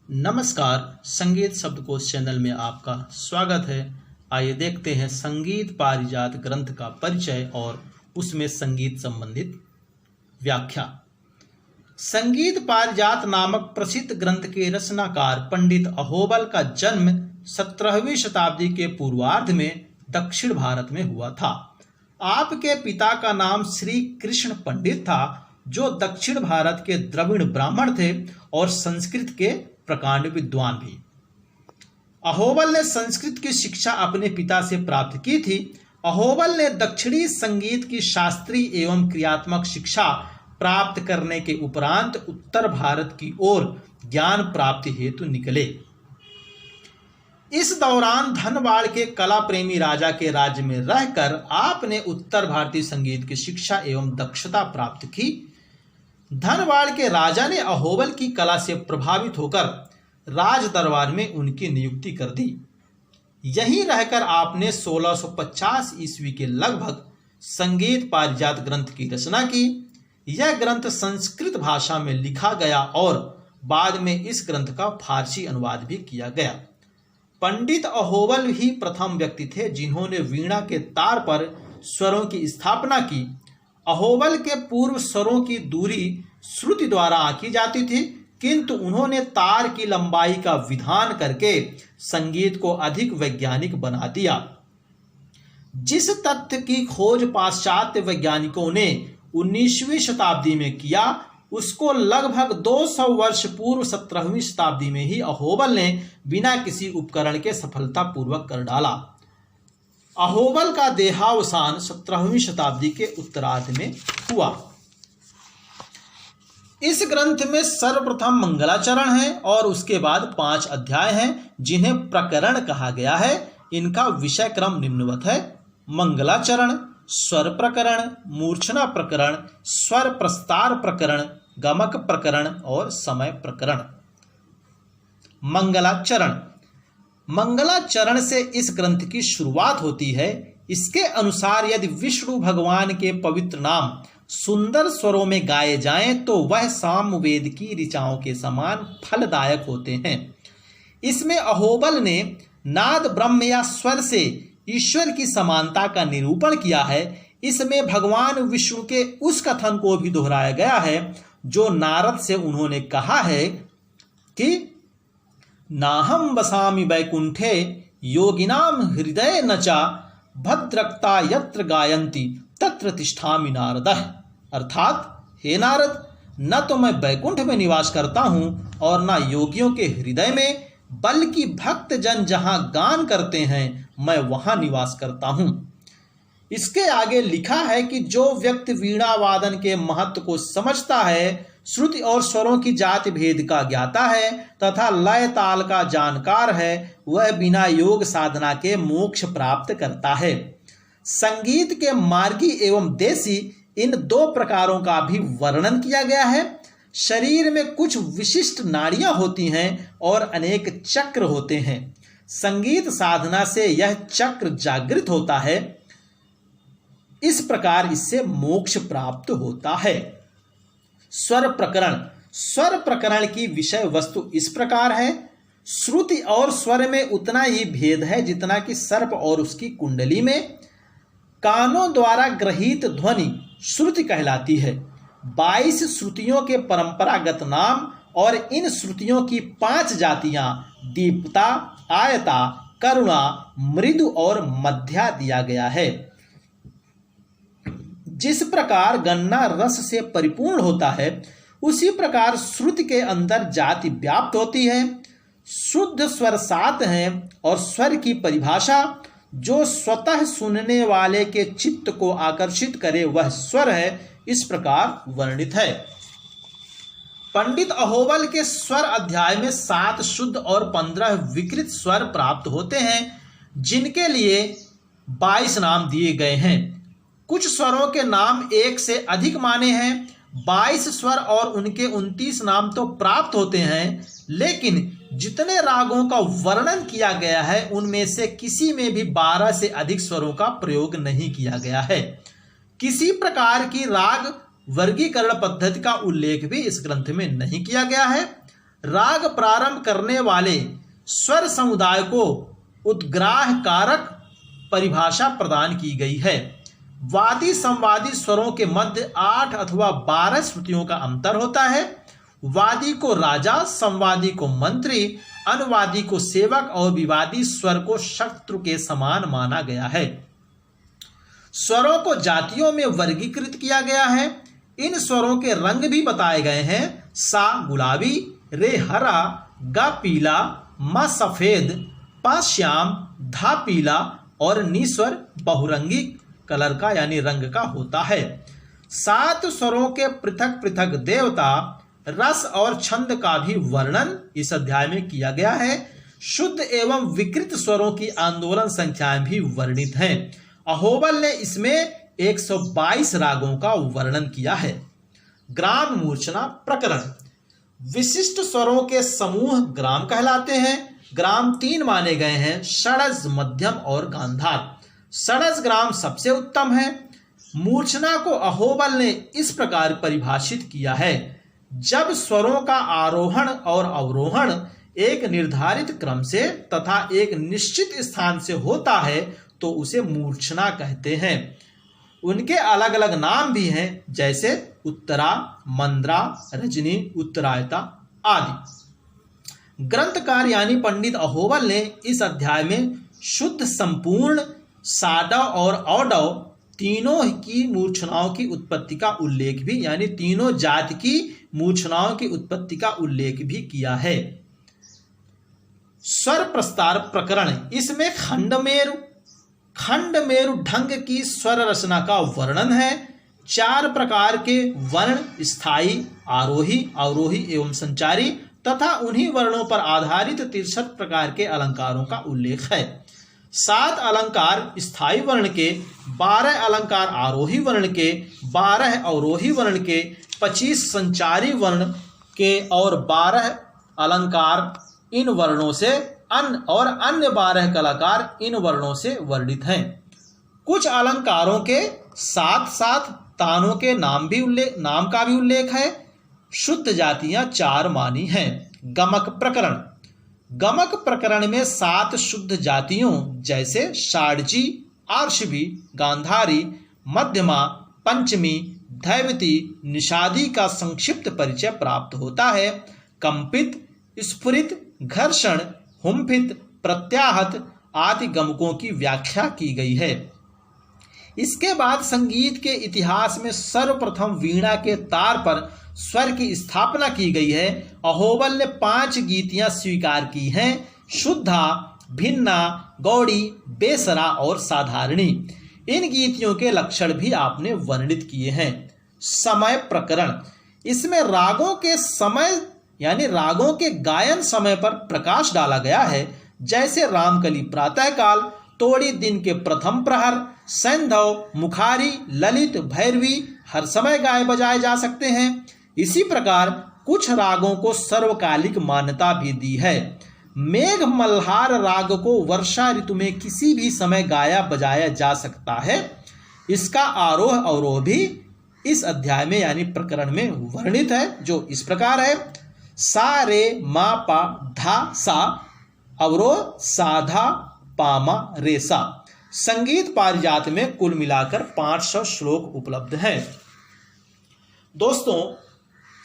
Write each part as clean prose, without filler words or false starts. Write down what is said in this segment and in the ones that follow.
नमस्कार, संगीत शब्दकोश चैनल में आपका स्वागत है। आइए देखते हैं संगीत पारिजात ग्रंथ का परिचय और उसमें संगीत संबंधित व्याख्या। संगीत पारिजात नामक प्रसिद्ध ग्रंथ के रचनाकार पंडित अहोबल का जन्म 17वीं शताब्दी के पूर्वार्ध में दक्षिण भारत में हुआ था। आपके पिता का नाम श्री कृष्ण पंडित था, जो दक्षिण भारत के द्रविड़ ब्राह्मण थे और संस्कृत के प्रकांड विद्वान भी। अहोबल ने संस्कृत की शिक्षा अपने पिता से प्राप्त की थी। अहोबल ने दक्षिणी संगीत की शास्त्रीय एवं क्रियात्मक शिक्षा प्राप्त करने के उपरांत उत्तर भारत की ओर ज्ञान प्राप्ति हेतु निकले। इस दौरान धनवाड़ के कला प्रेमी राजा के राज्य में रहकर आपने उत्तर भारतीय संगीत की शिक्षा एवं दक्षता प्राप्त की। धनवाड़ के राजा ने अहोबल की कला से प्रभावित होकर राज दरबार में उनकी नियुक्ति कर दी। यहीं रहकर आपने 1650 ईस्वी के लगभग संगीत पारिजात ग्रंथ की रचना की। यह ग्रंथ संस्कृत भाषा में लिखा गया और बाद में इस ग्रंथ का फारसी अनुवाद भी किया गया। पंडित अहोबल ही प्रथम व्यक्ति थे जिन्होंने वीणा के तार पर स्वरों की स्थापना की। अहोबल के पूर्व स्वरों की दूरी श्रुति द्वारा आंकी जाती थी, किंतु उन्होंने तार की लंबाई का विधान करके संगीत को अधिक वैज्ञानिक बना दिया। जिस तथ्य की खोज पाश्चात्य वैज्ञानिकों ने 19वीं शताब्दी में किया, उसको लगभग 200 वर्ष पूर्व 17वीं शताब्दी में ही अहोबल ने बिना किसी उपकरण के सफलतापूर्वक कर डाला। अहोबल का देहावसान 17वीं शताब्दी के उत्तरार्ध में हुआ। इस ग्रंथ में सर्वप्रथम मंगलाचरण है और उसके बाद 5 अध्याय हैं, जिन्हें प्रकरण कहा गया है। इनका विषय क्रम निम्नवत है: मंगलाचरण, स्वर प्रकरण, मूर्छना प्रकरण, स्वर प्रस्तार प्रकरण, गमक प्रकरण और समय प्रकरण। मंगलाचरण। मंगलाचरण से इस ग्रंथ की शुरुआत होती है। इसके अनुसार यदि विष्णु भगवान के पवित्र नाम सुंदर स्वरों में गाए जाएं तो वह सामवेद की ऋचाओं के समान फलदायक होते हैं। इसमें अहोबल ने नाद ब्रह्म या स्वर से ईश्वर की समानता का निरूपण किया है। इसमें भगवान विष्णु के उस कथन को भी दोहराया गया है जो नारद से उन्होंने कहा है कि नाहं वसामि वैकुंठे योगिनाम हृदय नचा भद्रक्ता यत्र गायन्ति तत्र तिष्ठामि नारदः। अर्थात, हे नारद, न तो मैं वैकुंठ में निवास करता हूं और न योगियों के हृदय में, बल्कि भक्त जन जहां गान करते हैं मैं वहां निवास करता हूं। इसके आगे लिखा है कि जो व्यक्ति वीणा वादन के महत्व को समझता है, श्रुति और स्वरों की जाति भेद का ज्ञाता है तथा लय ताल का जानकार है, वह बिना योग साधना के मोक्ष प्राप्त करता है। संगीत के मार्गी एवं देसी इन 2 प्रकारों का भी वर्णन किया गया है। शरीर में कुछ विशिष्ट नाड़ियां होती हैं और अनेक चक्र होते हैं। संगीत साधना से यह चक्र जागृत होता है। इस प्रकार इससे मोक्ष प्राप्त होता है। स्वर प्रकरण। स्वर प्रकरण की विषय वस्तु इस प्रकार है: श्रुति और स्वर में उतना ही भेद है जितना कि सर्प और उसकी कुंडली में। कानों द्वारा ग्रहित ध्वनि श्रुति कहलाती है। 22 श्रुतियों के परंपरागत नाम और इन श्रुतियों की 5 जातियां दीप्ता, आयता, करुणा, मृदु और मध्या दिया गया है। जिस प्रकार गन्ना रस से परिपूर्ण होता है, उसी प्रकार श्रुति के अंदर जाति व्याप्त होती है। शुद्ध स्वर 7 हैं और स्वर की परिभाषा जो स्वतः सुनने वाले के चित्त को आकर्षित करे वह स्वर है, इस प्रकार वर्णित है। पंडित अहोबल के स्वर अध्याय में 7 शुद्ध और 15 विकृत स्वर प्राप्त होते हैं, जिनके लिए 22 नाम दिए गए हैं। कुछ स्वरों के नाम 1 से अधिक माने हैं। 22 स्वर और उनके 29 नाम तो प्राप्त होते हैं, लेकिन जितने रागों का वर्णन किया गया है उनमें से किसी में भी 12 से अधिक स्वरों का प्रयोग नहीं किया गया है। किसी प्रकार की राग वर्गीकरण पद्धति का उल्लेख भी इस ग्रंथ में नहीं किया गया है। राग प्रारंभ करने वाले स्वर समुदाय को उद्ग्राह कारक परिभाषा प्रदान की गई है। वादी संवादी स्वरों के मध्य 8 अथवा 12 श्रुतियों का अंतर होता है। वादी को राजा, संवादी को मंत्री, अनुवादी को सेवक और विवादी स्वर को शत्रु के समान माना गया है। स्वरों को जातियों में वर्गीकृत किया गया है। इन स्वरों के रंग भी बताए गए हैं। सा गुलाबी, रे हरा, गा पीला, मा सफेद, पा श्याम, धा पीला और नी स्वर बहुरंगी कलर का यानी रंग का होता है। 7 स्वरों के पृथक पृथक देवता, रस और छंद का भी वर्णन इस अध्याय में किया गया है। शुद्ध एवं विकृत स्वरों की आंदोलन संख्याएं भी वर्णित हैं। अहोबल ने इसमें 122 रागों का वर्णन किया है। ग्राम मूर्छना प्रकरण। विशिष्ट स्वरों के समूह ग्राम कहलाते हैं। ग्राम 3 माने गए हैं, षडज, मध्यम और गांधार। षडज ग्राम सबसे उत्तम है। मूर्छना को अहोबल ने इस प्रकार परिभाषित किया है, जब स्वरों का आरोहण और अवरोहण एक निर्धारित क्रम से तथा एक निश्चित स्थान से होता है तो उसे मूर्छना कहते हैं। उनके अलग अलग नाम भी हैं, जैसे उत्तरा, मंद्रा, रजनी, उत्तरायता आदि। ग्रंथकार यानी पंडित अहोबल ने इस अध्याय में शुद्ध, संपूर्ण, साडव और औडव तीनों की मूर्छनाओं की उत्पत्ति का उल्लेख भी यानी तीनों जाति की मूर्छनाओं की उत्पत्ति का उल्लेख भी किया है। स्वर प्रस्तार प्रकरण। इसमें खंडमेरु ढंग की स्वर रचना का वर्णन है। 4 प्रकार के वर्ण, स्थायी, आरोही, अवरोही एवं संचारी तथा उन्हीं वर्णों पर आधारित 63 प्रकार के अलंकारों का उल्लेख है। 7 अलंकार स्थायी वर्ण के, 12 अलंकार आरोही वर्ण के, 12 अवरोही वर्ण के, 25 संचारी वर्ण के और 12 अलंकार इन वर्णों से और अन्य 12 कलाकार इन वर्णों से वर्णित हैं। कुछ अलंकारों के साथ साथ तानों के नाम का भी उल्लेख है। शुद्ध जातियां 4 मानी हैं। गमक प्रकरण। गमक प्रकरण में 7 शुद्ध जातियों जैसे षाडजी, आर्षवी, गांधारी, मध्यमा, पंचमी, धैवती, निषादी का संक्षिप्त परिचय प्राप्त होता है। कंपित, स्फुरित, घर्षण, हुम्फित, प्रत्याहत आदि गमकों की व्याख्या की गई है। इसके बाद संगीत के इतिहास में सर्वप्रथम वीणा के तार पर स्वर की स्थापना की गई है। अहोबल ने 5 गीतियां स्वीकार की हैं, शुद्धा, भिन्ना, गौड़ी, बेसरा और साधारणी। इन गीतियों के लक्षण भी आपने वर्णित किए हैं। समय प्रकरण। इसमें रागों के समय यानी रागों के गायन समय पर प्रकाश डाला गया है, जैसे रामकली प्रातःकाल, तोड़ी दिन के प्रथम प्रहर, सैंधव, मुखारी, ललित, भैरवी हर समय गाए बजाए जा सकते हैं। इसी प्रकार कुछ रागों को सर्वकालिक मान्यता भी दी है। मेघ मल्हार राग को वर्षा ऋतु में किसी भी समय गाया बजाया जा सकता है। इसका आरोह अवरोह भी इस अध्याय में यानी प्रकरण में वर्णित है, जो इस प्रकार है। सा रे मा पा धा सा, अवरोह साधा पामा रे सा। संगीत पारिजात में कुल मिलाकर 500 श्लोक उपलब्ध हैं। दोस्तों,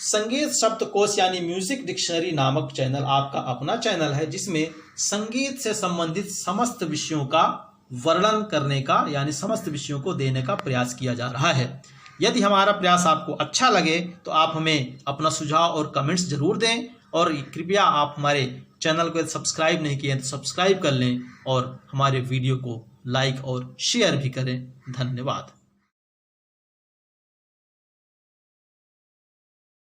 संगीत शब्दकोश यानी म्यूजिक डिक्शनरी नामक चैनल आपका अपना चैनल है, जिसमें संगीत से संबंधित समस्त विषयों का वर्णन करने का यानी समस्त विषयों को देने का प्रयास किया जा रहा है। यदि हमारा प्रयास आपको अच्छा लगे तो आप हमें अपना सुझाव और कमेंट्स जरूर दें, और कृपया आप हमारे चैनल को सब्सक्राइब नहीं किए तो सब्सक्राइब कर लें और हमारे वीडियो को लाइक और शेयर भी करें। धन्यवाद।